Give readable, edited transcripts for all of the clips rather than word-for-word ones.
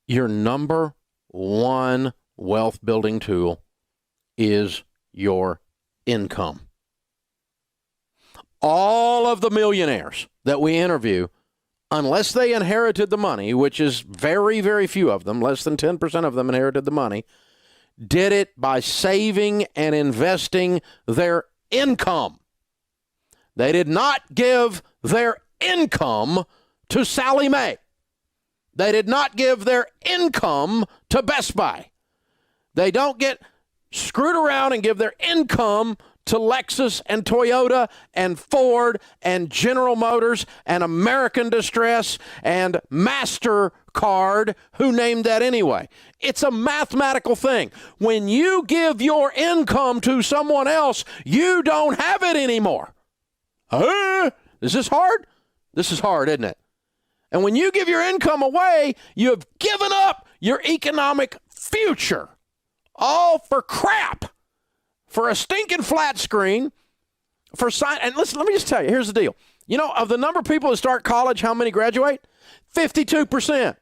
Your number one wealth building tool is your income. All of the millionaires that we interview, unless they inherited the money, which is very, very few of them, less than 10% of them inherited the money, did it by saving and investing their income. They did not give their income to Sallie Mae. They did not give their income to Best Buy. They don't get screwed around and give their income to Lexus and Toyota and Ford and General Motors and American Distress and MasterCard. Who named that anyway? It's a mathematical thing. When you give your income to someone else, you don't have it anymore. Is this hard? This is hard, isn't it? And when you give your income away, you have given up your economic future. All for crap. For a stinking flat screen. And listen, let me just tell you, here's the deal. You know, of the number of people that start college, how many graduate? 52%.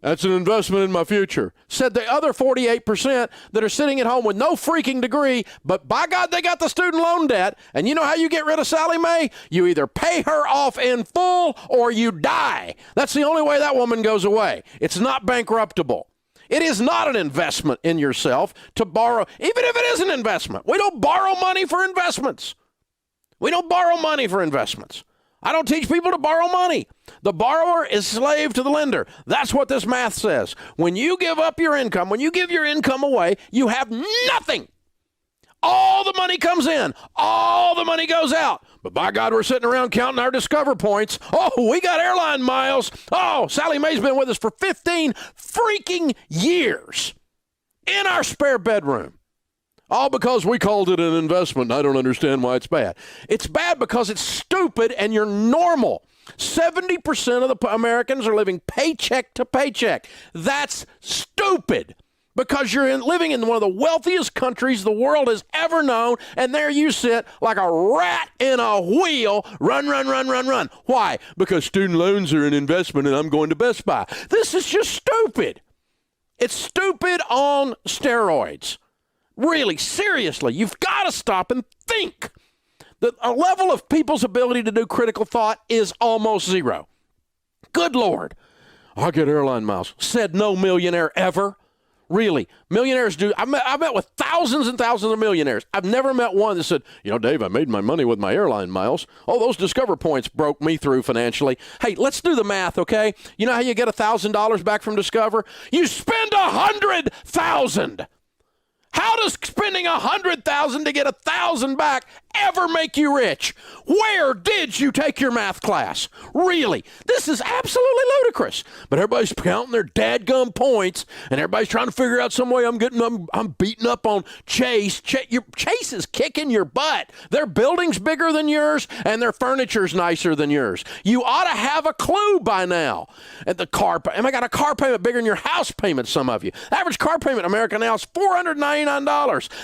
That's an investment in my future. Said the other 48% that are sitting at home with no freaking degree, but by God, they got the student loan debt. And you know how you get rid of Sallie Mae? You either pay her off in full or you die. That's the only way that woman goes away. It's not bankruptable. It is not an investment in yourself to borrow, even if it is an investment. We don't borrow money for investments. We don't borrow money for investments. I don't teach people to borrow money. The borrower is slave to the lender. That's what this math says. When you give up your income, when you give your income away, you have nothing. All the money comes in. All the money goes out. But by God, we're sitting around counting our Discover points. Oh, we got airline miles. Oh, Sallie Mae's been with us for 15 freaking years in our spare bedroom. All because we called it an investment. I don't understand why it's bad. It's bad because it's stupid and you're normal. 70% of the Americans are living paycheck to paycheck. That's stupid because you're living in one of the wealthiest countries the world has ever known, and there you sit like a rat in a wheel. Run, run, run, run, run. Why? Because student loans are an investment and I'm going to Best Buy. This is just stupid. It's stupid on steroids. Really, seriously, you've got to stop and think. The level of people's ability to do critical thought is almost zero. Good Lord. I get airline miles. Said no millionaire ever. Really, millionaires do. I met with thousands and thousands of millionaires. I've never met one that said, you know, Dave, I made my money with my airline miles. Oh, those Discover points broke me through financially. Hey, let's do the math, okay? You know how you get $1,000 back from Discover? You spend $100,000. How does spending $100,000 to get $1,000 back ever make you rich? Where did you take your math class? Really? This is absolutely ludicrous. But everybody's counting their dadgum points, and everybody's trying to figure out some way I'm beating up on Chase. Chase is kicking your butt. Their building's bigger than yours, and their furniture's nicer than yours. You ought to have a clue by now. And the car, and I got a car payment bigger than your house payment, some of you. Average car payment in America now is $499.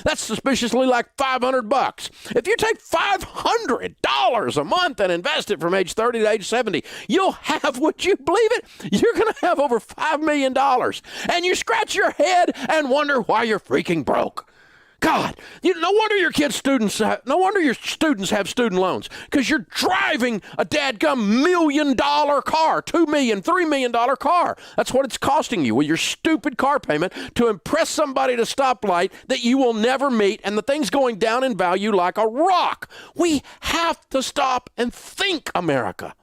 That's suspiciously like $500. If you take $500 a month and invest it from age 30 to age 70, you'll have, would you believe it? You're going to have over $5 million. And you scratch your head and wonder why you're freaking broke. God, no wonder your students have student loans, because you're driving a dadgum $1 million car, $2 million, $3 million car. That's what it's costing you with your stupid car payment to impress somebody at a stoplight that you will never meet, and the thing's going down in value like a rock. We have to stop and think, America.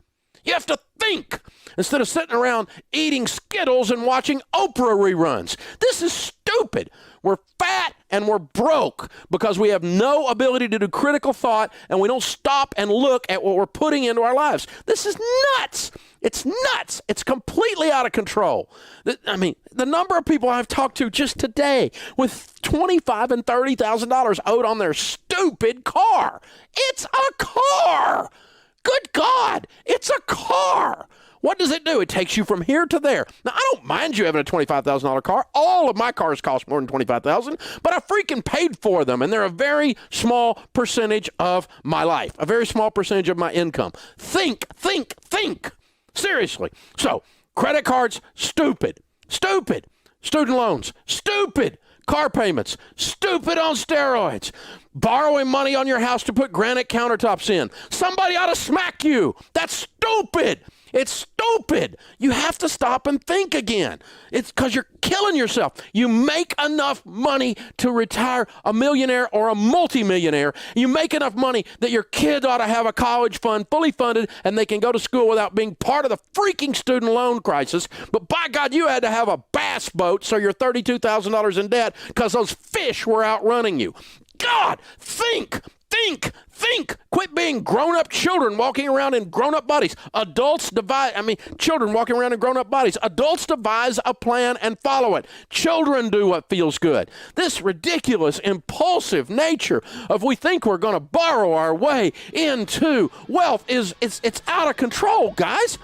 You have to think instead of sitting around eating Skittles and watching Oprah reruns. This is stupid. We're fat and we're broke because we have no ability to do critical thought, and we don't stop and look at what we're putting into our lives. This is nuts. It's nuts. It's completely out of control. I mean, the number of people I've talked to just today with $25,000 and $30,000 owed on their stupid car. It's a car. Good God, it's a car. What does it do? It takes you from here to there. Now, I don't mind you having a $25,000 car. All of my cars cost more than $25,000, but I freaking paid for them, and they're a very small percentage of my life, a very small percentage of my income. Think. Seriously. So, credit cards, stupid. Stupid. Student loans. Stupid. Car payments. Stupid on steroids. Borrowing money on your house to put granite countertops in. Somebody ought to smack you. That's stupid. It's stupid. You have to stop and think again. It's because you're killing yourself. You make enough money to retire a millionaire or a multimillionaire. You make enough money that your kid ought to have a college fund fully funded and they can go to school without being part of the freaking student loan crisis. But by God, you had to have a bass boat so you're $32,000 in debt because those fish were outrunning you. God, think. Quit being grown-up children walking around in grown-up bodies. Children walking around in grown-up bodies. Adults devise a plan and follow it. Children do what feels good. This ridiculous, impulsive nature of we think we're going to borrow our way into wealth it's out of control, guys.